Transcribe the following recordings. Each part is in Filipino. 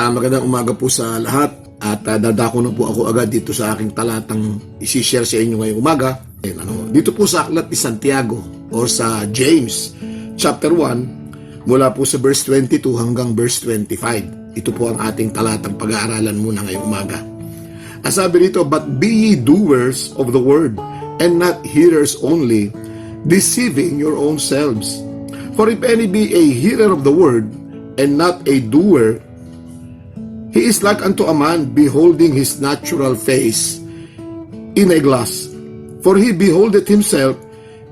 Magandang umaga po sa lahat at dadako na po ako agad dito sa aking talatang isi-share sa inyo ngayong umaga. Dito po sa aklat ni Santiago o sa James chapter 1 mula po sa verse 22 hanggang verse 25. Ito po ang ating talatang pag-aaralan muna ngayong umaga. Ang sabi dito, "But be ye doers of the word and not hearers only, deceiving your own selves. For if any be a hearer of the word and not a doer, he is like unto a man beholding his natural face in a glass. For he beholdeth himself,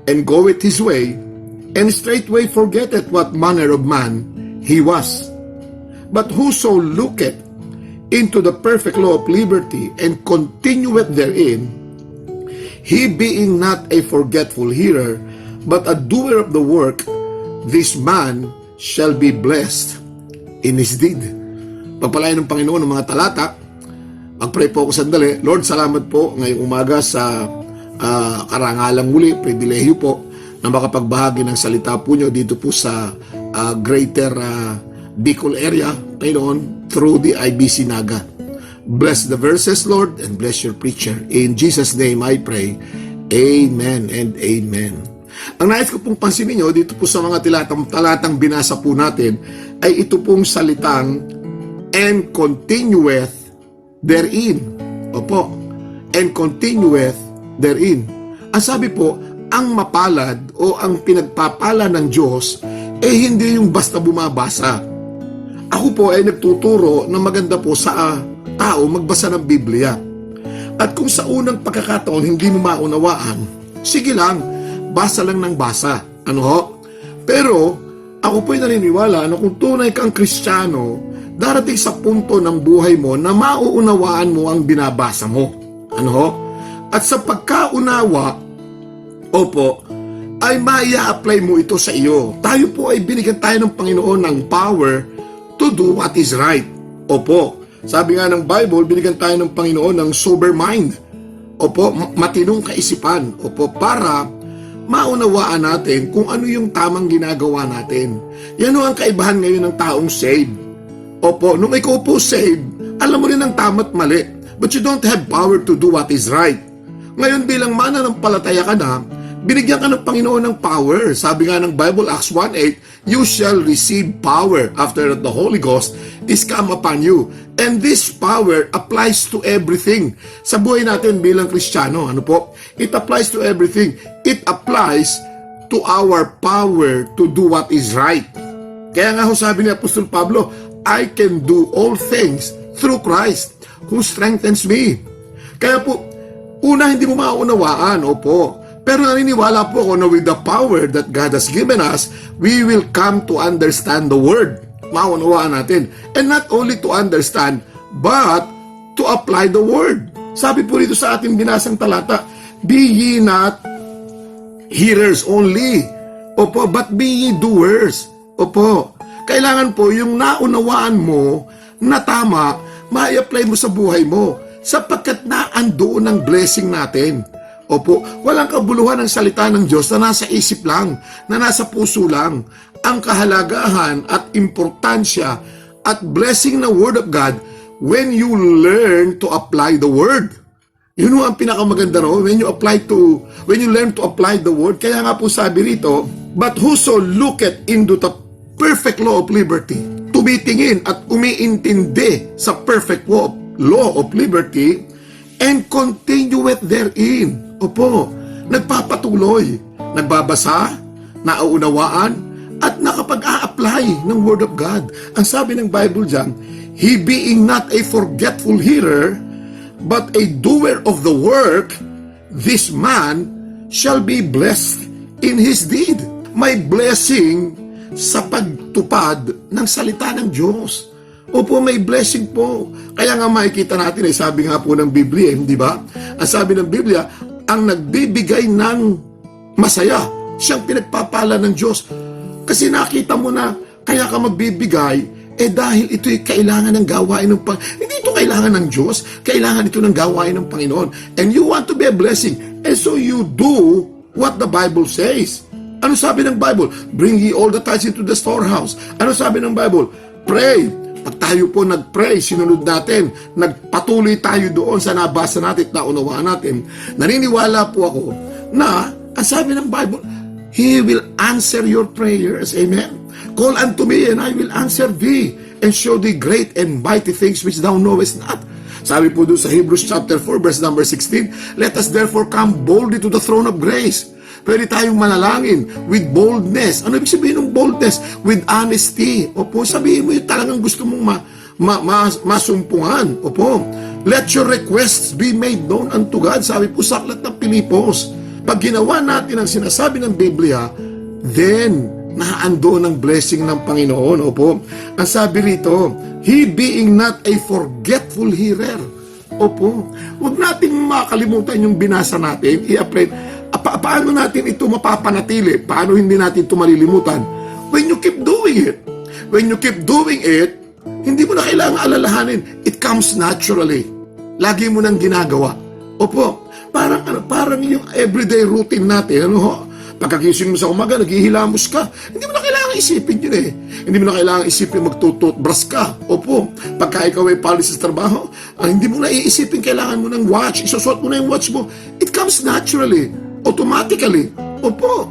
and goeth his way, and straightway forgetteth what manner of man he was. But whoso looketh into the perfect law of liberty, and continueth therein, he being not a forgetful hearer, but a doer of the work, this man shall be blessed in his deed." Pagpalain ng Panginoon ng mga talata. Mag-pray po ako sandali. Lord, salamat po ngayong umaga sa karangalang muli, pribilehiyo po na makapagbahagi ng salita po nyo dito po sa greater Bicol area, Panginoon, through the IBC Naga. Bless the verses, Lord, and bless your preacher. In Jesus' name I pray. Amen and amen. Ang nais ko pong pansinin nyo dito po sa mga talatang binasa po natin ay ito pong salitang "and continueth therein." Opo, "and continueth therein." Ang sabi po, ang mapalad o ang pinagpapala ng Diyos hindi yung basta bumabasa. Ako po ay nagtuturo na maganda po sa tao magbasa ng Biblia. At kung sa unang pagkakataon hindi mo maunawaan, sige lang, basa lang ng basa. Ano ho? Pero ako po ay naniniwala na kung tunay kang Kristiyano, darating sa punto ng buhay mo na mauunawaan mo ang binabasa mo. Ano ho? At sa pagkaunawa, opo, ay maia-apply mo ito sa iyo. Tayo po ay binigyan tayo ng Panginoon ng power to do what is right. Opo, sabi nga ng Bible, binigyan tayo ng Panginoon ng sober mind. Opo, matinong kaisipan. Opo, para maunawaan natin kung ano yung tamang ginagawa natin. Yan ang kaibahan ngayon ng taong saved. Opo, nung ikaw po saved, alam mo rin ang tama't mali, but you don't have power to do what is right. Ngayon bilang mananampalataya ka na, binigyan ka ng Panginoon ng power. Sabi nga ng Bible, Acts 1:8, "You shall receive power after the Holy Ghost is come upon you." And this power applies to everything. Sa buhay natin bilang Kristiyano, ano po? It applies to everything. It applies to our power to do what is right. Kaya nga sabi ni Apostol Pablo, "I can do all things through Christ who strengthens me." Kaya po, una hindi mo maunawaan, opo. Pero naniniwala po ako na with the power that God has given us, we will come to understand the Word. Maunawaan natin. And not only to understand, but to apply the Word. Sabi po dito sa ating binasang talata, "Be ye not hearers only, opo, but be ye doers." Opo, kailangan po yung naunawaan mo na tama, ma-apply mo sa buhay mo sapagkat naandoon ang blessing natin. Opo, walang kabuluhan ng salita ng Diyos na nasa isip lang, na nasa puso lang. Ang kahalagahan at importansya at blessing ng Word of God when you learn to apply the Word. Yun ang pinakamaganda ro, when you learn to apply the Word. Kaya nga po sabi rito, "But whoso looketh into the perfect law of liberty," tumitingin at umiintindi sa perfect law of liberty, "and continueth therein." Opo, nagpapatuloy, nagbabasa, nauunawaan, at nakapag-a-apply ng Word of God. Ang sabi ng Bible dyan, "He being not a forgetful hearer, but a doer of the work, this man shall be blessed in his deed." May blessing sa pagtupad ng salita ng Diyos. Opo, may blessing po. Kaya nga makikita natin, sabi nga po ng Biblia, di ba? Ang sabi ng Biblia, ang nagbibigay ng masaya, siyang pinagpapala ng Diyos. Kasi nakita mo na, kaya ka magbibigay, dahil ito'y kailangan ng gawain ng Panginoon. Hindi ito kailangan ng Diyos, kailangan ito ng gawain ng Panginoon. And you want to be a blessing. And so you do what the Bible says. Ano sabi ng Bible? "Bring ye all the tithes into the storehouse." Ano sabi ng Bible? "Pray, Pag tayo po nag-pray, sinunod natin, nagpatuloy tayo doon sa nabasa natin at naunawaan natin, naniniwala po ako na, ang sabi ng Bible, He will answer your prayers. Amen. Call unto me and I will answer thee and show thee great and mighty things which thou knowest not. Sabi po doon sa Hebrews chapter 4 verse number 16, let us therefore come boldly to the throne of grace. Pwede tayong manalangin with boldness. Ano ibig sabihin ng boldness? With honesty. Opo, sabihin mo yung talagang gusto mong masumpungan. Opo. Let your requests be made known unto God. Sabi po sa aklat ng Pilipos. Pag ginawa natin ang sinasabi ng Biblia, then naandoon ang blessing ng Panginoon. Opo. Ang sabi rito, He being not a forgetful hearer. Opo. Huwag natin makalimutan yung binasa natin. I-apply. Paano natin ito mapapanatili? Paano hindi natin ito malilimutan? When you keep doing it. When you keep doing it, hindi mo na kailangan alalahanin. It comes naturally. Lagi mo nang ginagawa. Opo. Parang yung everyday routine natin, pagkagising mo sa umaga, naghihilamos ka. Hindi mo na kailangan isipin yun eh. Hindi mo na kailangan isipin magtututbrush ka. Opo, pagka ikaw ay palis sa trabaho, hindi mo na iisipin kailangan mo ng watch. Isusot mo na yung watch mo. It comes naturally, automatically. Opo.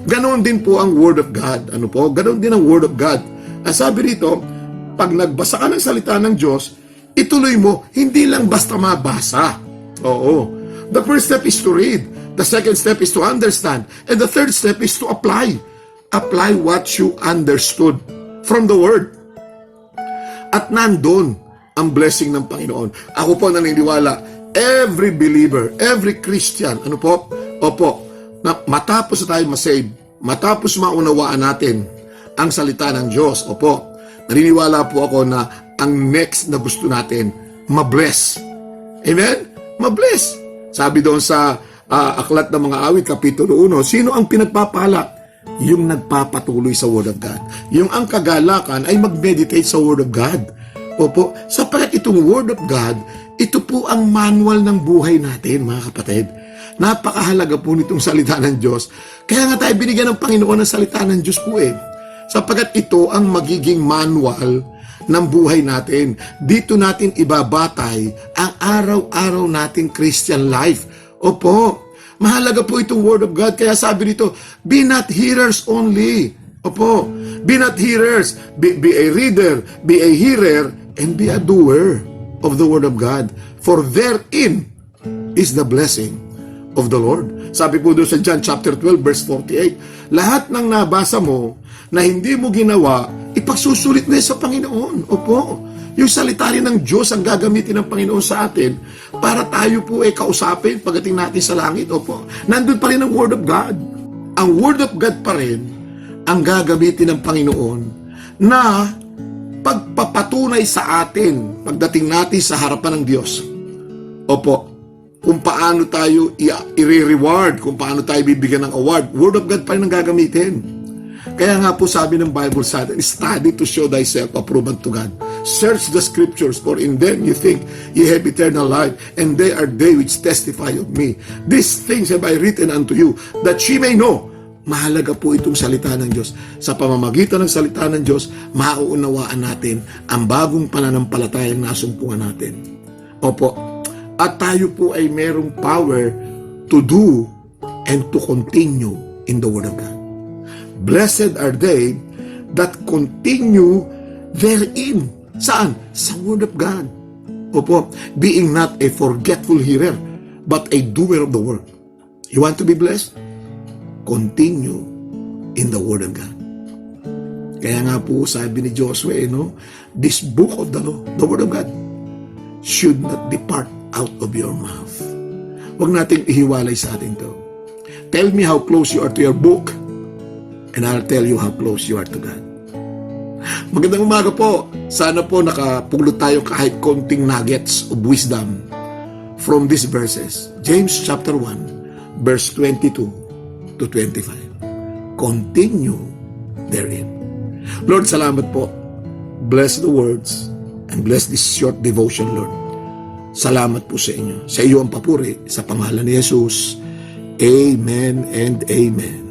Ganon din po ang Word of God. Ano po? Ganon din ang Word of God. Ang sabi rito, pag nagbasa ka ng salita ng Diyos, ituloy mo, hindi lang basta mabasa. Oo. The first step is to read. The second step is to understand. And the third step is to apply. Apply what you understood from the Word. At nandun ang blessing ng Panginoon. Ako po naniniwala, every believer, every Christian, ano po? Opo, na matapos na tayo masave, matapos maunawaan natin ang salita ng Diyos, opo, naniniwala po ako na ang next na gusto natin, mabless. Amen? Mabless. Sabi doon sa Aklat ng Mga Awit, Kapitulo 1, sino ang pinagpapala? Yung nagpapatuloy sa Word of God. Yung ang kagalakan ay mag-meditate sa Word of God. Opo, sapagkat itong Word of God, ito po ang manual ng buhay natin, mga kapatid. Napakahalaga po nitong salita ng Diyos. Kaya nga tayo binigyan ng Panginoon ng salita ng Diyos po eh. Sapagkat ito ang magiging manual ng buhay natin. Dito natin ibabatay ang araw-araw nating Christian life. Opo, mahalaga po itong Word of God. Kaya sabi dito, be not hearers only. Opo, be not hearers. Be a reader, be a hearer, and be a doer of the Word of God. For therein is the blessing of the Lord. Sabi po doon sa John chapter 12 verse 48, lahat ng nabasa mo na hindi mo ginawa, ipagsusulit mo sa Panginoon. Opo. Yung salita rin ng Diyos ang gagamitin ng Panginoon sa atin para tayo po ay kausapin pagdating natin sa langit. Opo. Nandun pa rin ang Word of God. Ang Word of God pa rin ang gagamitin ng Panginoon na pagpapatunay sa atin pagdating natin sa harapan ng Diyos. Opo. Kung paano tayo i-reward, kung paano tayo bibigyan ng award, Word of God pa rin ang gagamitin. Kaya nga po sabi ng Bible sa atin, study to show thyself approved unto God. Search the scriptures, for in them you think ye have eternal life, and they are they which testify of me. These things have I written unto you, that ye may know. Mahalaga po itong salita ng Diyos. Sa pamamagitan ng salita ng Diyos, mauunawaan natin ang bagong pananampalatayang nasumpungan natin. Opo. At tayo po ay merong power to do and to continue in the Word of God. Blessed are they that continue therein. Saan? Sa Word of God. Opo, being not a forgetful hearer, but a doer of the word. You want to be blessed? Continue in the Word of God. Kaya nga po, sabi ni Joshua, this book of the law, the Word of God, should not depart out of your mouth. Huwag nating ihiwalay sa atin to. Tell me how close you are to your book, and I'll tell you how close you are to God. Magandang umaga po. Sana po nakapulot tayo kahit konting nuggets of wisdom from these verses. James chapter 1, verse 22 to 25. Continue therein. Lord, salamat po. Bless the words and bless this short devotion, Lord. Salamat po sa inyo. Sa iyo ang papuri sa pangalan ni Jesus. Amen and amen.